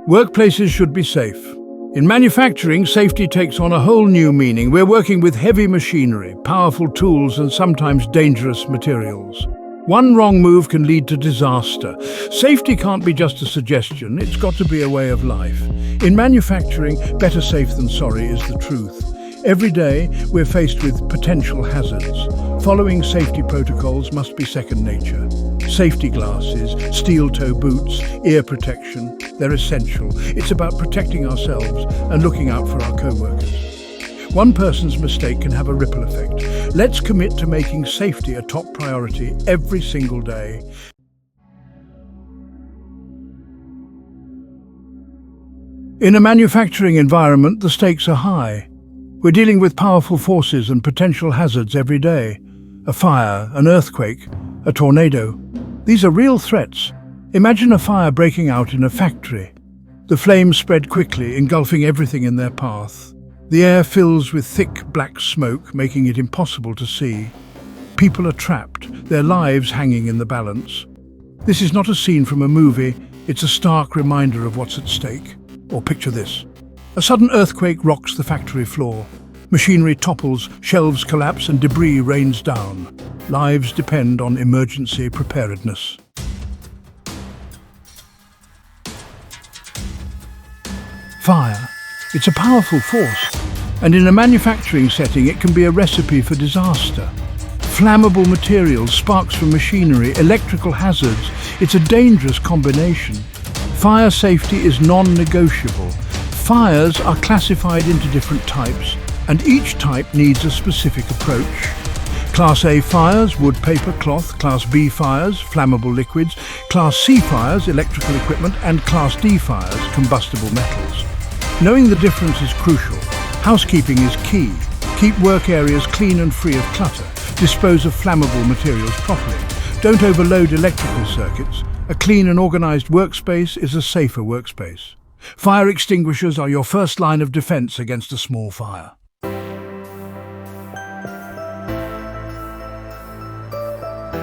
Workplaces should be safe. In manufacturing, safety takes on a whole new meaning. We're working with heavy machinery, powerful tools, and sometimes dangerous materials. One wrong move can lead to disaster. Safety can't be just a suggestion, it's got to be a way of life. In manufacturing, better safe than sorry is the truth. Every day, we're faced with potential hazards. Following safety protocols must be second nature. Safety glasses, steel-toe boots, ear protection, they're essential. It's about protecting ourselves and looking out for our co-workers. One person's mistake can have a ripple effect. Let's commit to making safety a top priority every single day. In a manufacturing environment, the stakes are high. We're dealing with powerful forces and potential hazards every day. A fire, an earthquake, a tornado. These are real threats. Imagine a fire breaking out in a factory. The flames spread quickly, engulfing everything in their path. The air fills with thick black smoke, making it impossible to see. People are trapped, their lives hanging in the balance. This is not a scene from a movie, it's a stark reminder of what's at stake. Or picture this. A sudden earthquake rocks the factory floor. Machinery topples, shelves collapse, and debris rains down. Lives depend on emergency preparedness. Fire. It's a powerful force, and in a manufacturing setting it can be a recipe for disaster. Flammable materials, sparks from machinery, electrical hazards. It's a dangerous combination. Fire safety is non-negotiable. Fires are classified into different types, and each type needs a specific approach. Class A fires, wood, paper, cloth. Class B fires, flammable liquids. Class C fires, electrical equipment. And Class D fires, combustible metals. Knowing the difference is crucial. Housekeeping is key. Keep work areas clean and free of clutter. Dispose of flammable materials properly. Don't overload electrical circuits. A clean and organized workspace is a safer workspace. Fire extinguishers are your first line of defense against a small fire.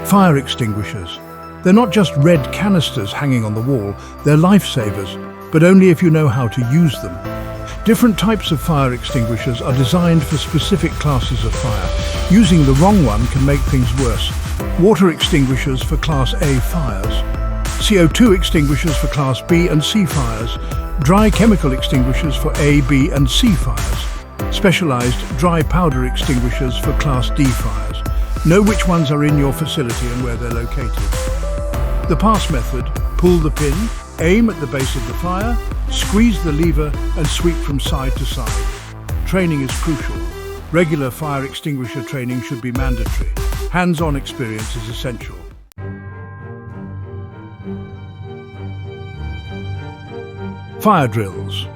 Fire extinguishers. They're not just red canisters hanging on the wall, they're lifesavers, but only if you know how to use them. Different types of fire extinguishers are designed for specific classes of fire. Using the wrong one can make things worse. Water extinguishers for Class A fires. CO2 extinguishers for Class B and C fires. Dry chemical extinguishers for A, B and C fires. Specialized dry powder extinguishers for Class D fires. Know which ones are in your facility and where they're located. The pass method: pull the pin, aim at the base of the fire, squeeze the lever and sweep from side to side. Training is crucial. Regular fire extinguisher training should be mandatory. Hands-on experience is essential. Fire drills.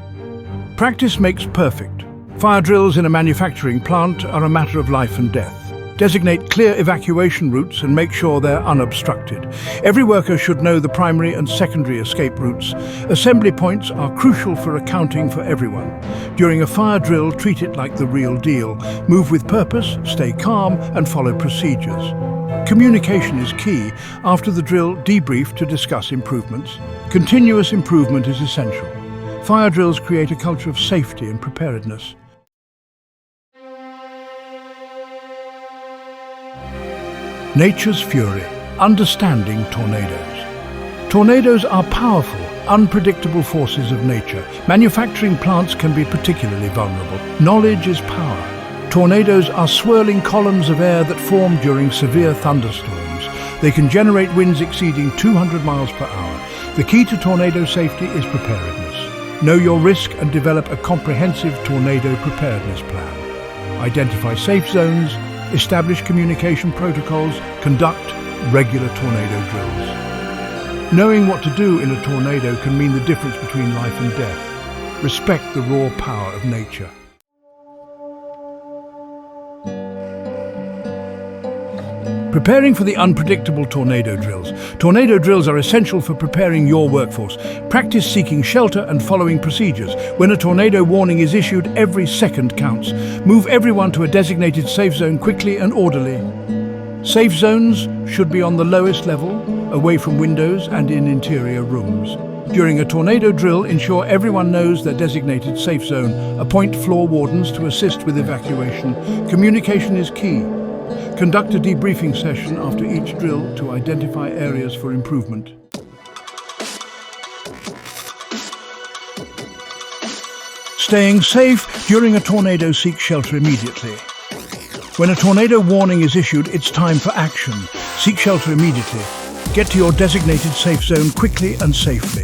Practice makes perfect. Fire drills in a manufacturing plant are a matter of life and death. Designate clear evacuation routes and make sure they're unobstructed. Every worker should know the primary and secondary escape routes. Assembly points are crucial for accounting for everyone. During a fire drill, treat it like the real deal. Move with purpose, stay calm, and follow procedures. Communication is key. After the drill, debrief to discuss improvements. Continuous improvement is essential. Fire drills create a culture of safety and preparedness. Nature's fury. Understanding tornadoes. Tornadoes are powerful, unpredictable forces of nature. Manufacturing plants can be particularly vulnerable. Knowledge is power. Tornadoes are swirling columns of air that form during severe thunderstorms. They can generate winds exceeding 200 miles per hour. The key to tornado safety is preparedness. Know your risk and develop a comprehensive tornado preparedness plan. Identify safe zones, establish communication protocols, conduct regular tornado drills. Knowing what to do in a tornado can mean the difference between life and death. Respect the raw power of nature. Preparing for the unpredictable tornado drills. Tornado drills are essential for preparing your workforce. Practice seeking shelter and following procedures. When a tornado warning is issued, every second counts. Move everyone to a designated safe zone quickly and orderly. Safe zones should be on the lowest level, away from windows and in interior rooms. During a tornado drill, ensure everyone knows their designated safe zone. Appoint floor wardens to assist with evacuation. Communication is key. Conduct a debriefing session after each drill to identify areas for improvement. Staying safe during a tornado, seek shelter immediately. When a tornado warning is issued, it's time for action. Seek shelter immediately. Get to your designated safe zone quickly and safely.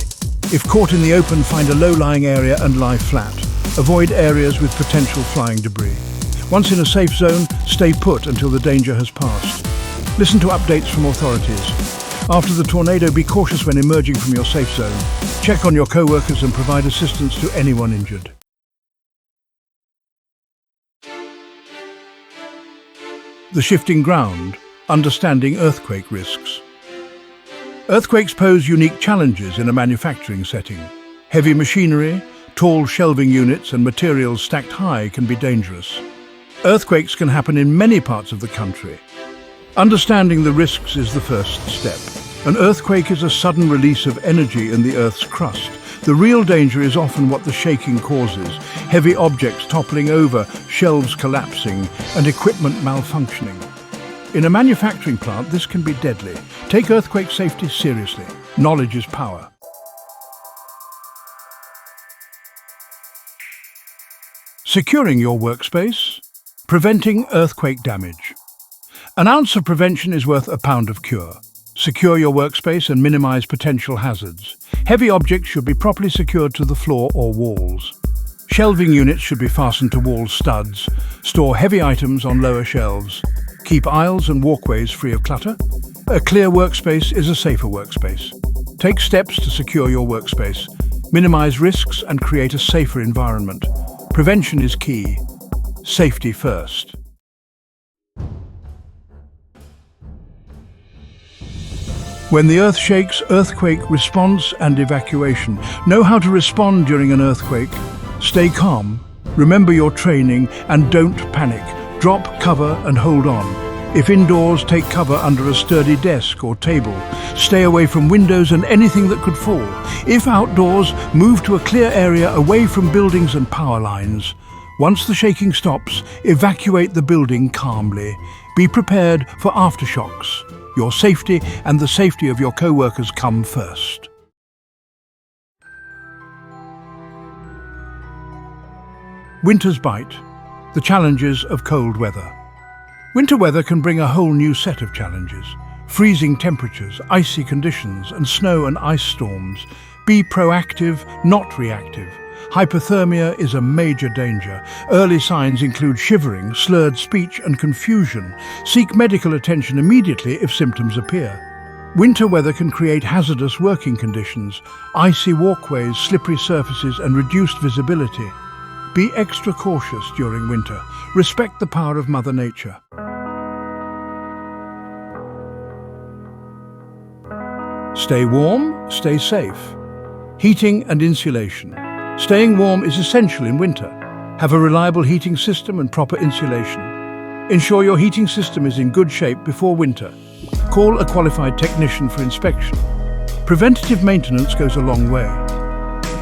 If caught in the open, find a low-lying area and lie flat. Avoid areas with potential flying debris. Once in a safe zone, stay put until the danger has passed. Listen to updates from authorities. After the tornado, be cautious when emerging from your safe zone. Check on your co-workers and provide assistance to anyone injured. The shifting ground, understanding earthquake risks. Earthquakes pose unique challenges in a manufacturing setting. Heavy machinery, tall shelving units and materials stacked high can be dangerous. Earthquakes can happen in many parts of the country. Understanding the risks is the first step. An earthquake is a sudden release of energy in the Earth's crust. The real danger is often what the shaking causes: heavy objects toppling over, shelves collapsing, and equipment malfunctioning. In a manufacturing plant, this can be deadly. Take earthquake safety seriously. Knowledge is power. Securing your workspace. Preventing earthquake damage. An ounce of prevention is worth a pound of cure. Secure your workspace and minimize potential hazards. Heavy objects should be properly secured to the floor or walls. Shelving units should be fastened to wall studs. Store heavy items on lower shelves. Keep aisles and walkways free of clutter. A clear workspace is a safer workspace. Take steps to secure your workspace. Minimize risks and create a safer environment. Prevention is key. Safety first. When the earth shakes, earthquake response and evacuation. Know how to respond during an earthquake. Stay calm, remember your training, and don't panic. Drop, cover, and hold on. If indoors, take cover under a sturdy desk or table. Stay away from windows and anything that could fall. If outdoors, move to a clear area away from buildings and power lines. Once the shaking stops, evacuate the building calmly. Be prepared for aftershocks. Your safety and the safety of your co-workers come first. Winter's bite. The challenges of cold weather. Winter weather can bring a whole new set of challenges. Freezing temperatures, icy conditions, and snow and ice storms. Be proactive, not reactive. Hypothermia is a major danger. Early signs include shivering, slurred speech, and confusion. Seek medical attention immediately if symptoms appear. Winter weather can create hazardous working conditions, icy walkways, slippery surfaces, and reduced visibility. Be extra cautious during winter. Respect the power of Mother Nature. Stay warm, stay safe. Heating and insulation. Staying warm is essential in winter. Have a reliable heating system and proper insulation. Ensure your heating system is in good shape before winter. Call a qualified technician for inspection. Preventative maintenance goes a long way.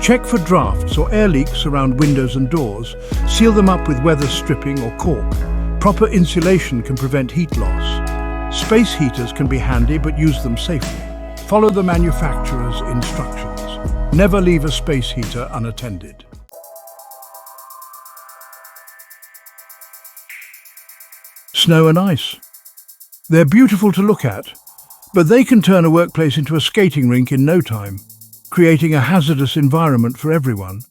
Check for drafts or air leaks around windows and doors. Seal them up with weather stripping or cork. Proper insulation can prevent heat loss. Space heaters can be handy, but use them safely. Follow the manufacturer's instructions. Never leave a space heater unattended. Snow and ice. They're beautiful to look at, but they can turn a workplace into a skating rink in no time, creating a hazardous environment for everyone.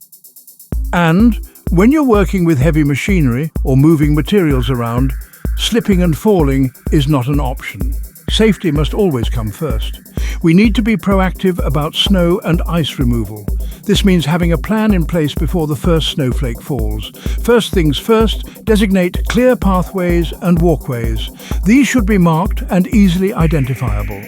And when you're working with heavy machinery or moving materials around, slipping and falling is not an option. Safety must always come first. We need to be proactive about snow and ice removal. This means having a plan in place before the first snowflake falls. First things first, designate clear pathways and walkways. These should be marked and easily identifiable.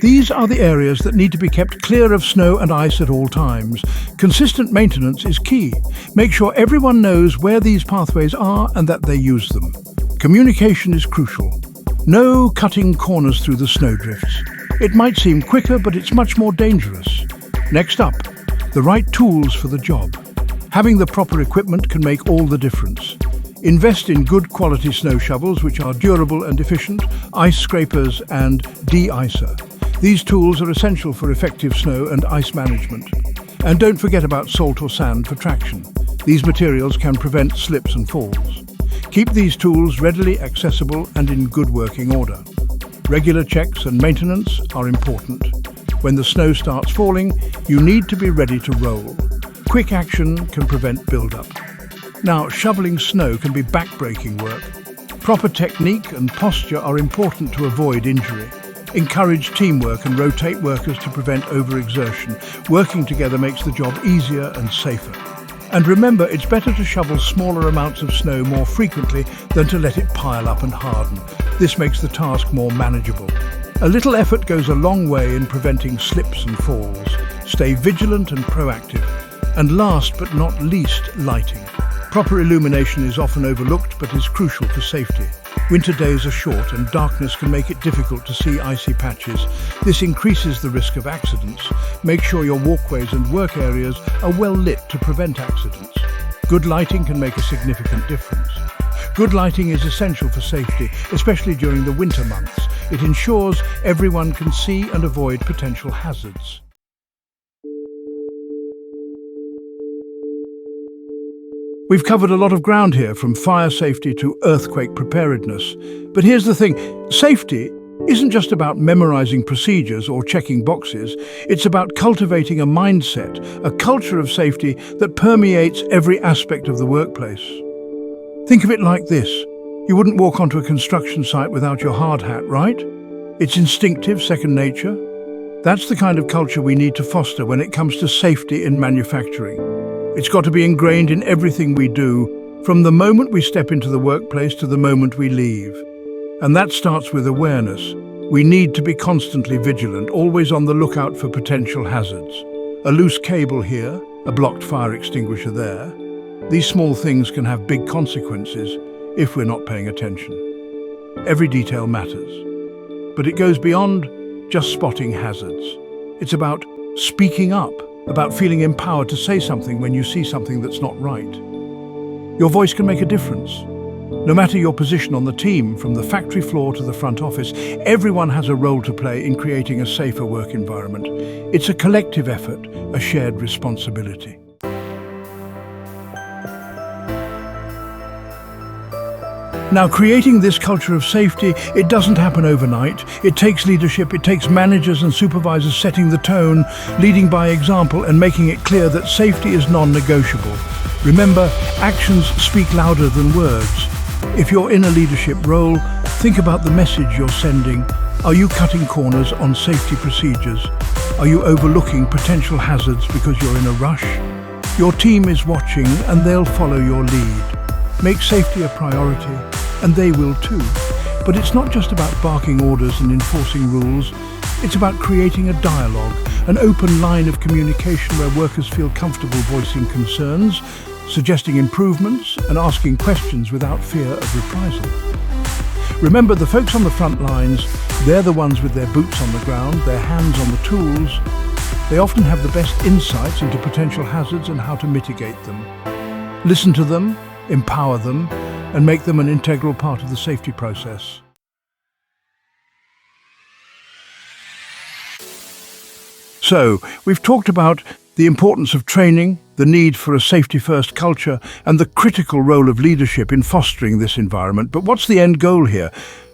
These are the areas that need to be kept clear of snow and ice at all times. Consistent maintenance is key. Make sure everyone knows where these pathways are and that they use them. Communication is crucial. No cutting corners through the snowdrifts. It might seem quicker, but it's much more dangerous. Next up, the right tools for the job. Having the proper equipment can make all the difference. Invest in good quality snow shovels which are durable and efficient, ice scrapers and de-icer. These tools are essential for effective snow and ice management. And don't forget about salt or sand for traction. These materials can prevent slips and falls. Keep these tools readily accessible and in good working order. Regular checks and maintenance are important. When the snow starts falling, you need to be ready to roll. Quick action can prevent build-up. Now, shoveling snow can be back-breaking work. Proper technique and posture are important to avoid injury. Encourage teamwork and rotate workers to prevent overexertion. Working together makes the job easier and safer. And remember, it's better to shovel smaller amounts of snow more frequently than to let it pile up and harden. This makes the task more manageable. A little effort goes a long way in preventing slips and falls. Stay vigilant and proactive. And last but not least, lighting. Proper illumination is often overlooked but is crucial for safety. Winter days are short and darkness can make it difficult to see icy patches. This increases the risk of accidents. Make sure your walkways and work areas are well lit to prevent accidents. Good lighting can make a significant difference. Good lighting is essential for safety, especially during the winter months. It ensures everyone can see and avoid potential hazards. We've covered a lot of ground here, from fire safety to earthquake preparedness. But here's the thing, safety isn't just about memorizing procedures or checking boxes. It's about cultivating a mindset, a culture of safety that permeates every aspect of the workplace. Think of it like this. You wouldn't walk onto a construction site without your hard hat, right? It's instinctive, second nature. That's the kind of culture we need to foster when it comes to safety in manufacturing. It's got to be ingrained in everything we do, from the moment we step into the workplace to the moment we leave. And that starts with awareness. We need to be constantly vigilant, always on the lookout for potential hazards. A loose cable here, a blocked fire extinguisher there. These small things can have big consequences if we're not paying attention. Every detail matters. But it goes beyond just spotting hazards. It's about speaking up, about feeling empowered to say something when you see something that's not right. Your voice can make a difference. No matter your position on the team, from the factory floor to the front office, everyone has a role to play in creating a safer work environment. It's a collective effort, a shared responsibility. Now, creating this culture of safety, it doesn't happen overnight. It takes leadership, it takes managers and supervisors setting the tone, leading by example and making it clear that safety is non-negotiable. Remember, actions speak louder than words. If you're in a leadership role, think about the message you're sending. Are you cutting corners on safety procedures? Are you overlooking potential hazards because you're in a rush? Your team is watching and they'll follow your lead. Make safety a priority, and they will too. But it's not just about barking orders and enforcing rules. It's about creating a dialogue, an open line of communication where workers feel comfortable voicing concerns, suggesting improvements, and asking questions without fear of reprisal. Remember, the folks on the front lines, they're the ones with their boots on the ground, their hands on the tools. They often have the best insights into potential hazards and how to mitigate them. Listen to them, empower them, and make them an integral part of the safety process. So, we've talked about the importance of training, the need for a safety-first culture, and the critical role of leadership in fostering this environment. But what's the end goal here?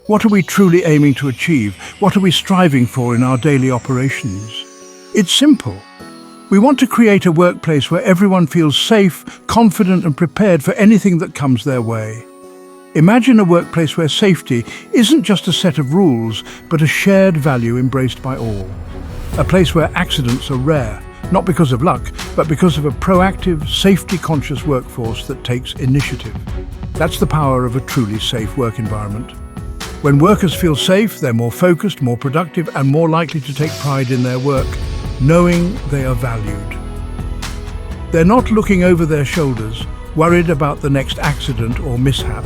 What are we truly aiming to achieve? What are we striving for in our daily operations? It's simple. We want to create a workplace where everyone feels safe, confident, and prepared for anything that comes their way. Imagine a workplace where safety isn't just a set of rules, but a shared value embraced by all. A place where accidents are rare, not because of luck, but because of a proactive, safety-conscious workforce that takes initiative. That's the power of a truly safe work environment. When workers feel safe, they're more focused, more productive, and more likely to take pride in their work, knowing they are valued. They're not looking over their shoulders, worried about the next accident or mishap.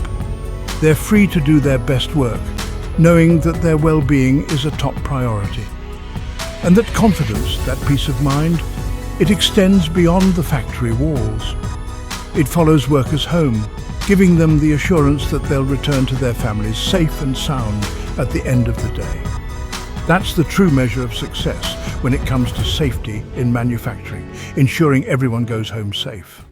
They're free to do their best work, knowing that their well-being is a top priority. And that confidence, that peace of mind, It extends beyond the factory walls. It follows workers home, giving them the assurance that they'll return to their families safe and sound at the end of the day. That's the true measure of success when it comes to safety in manufacturing, ensuring everyone goes home safe.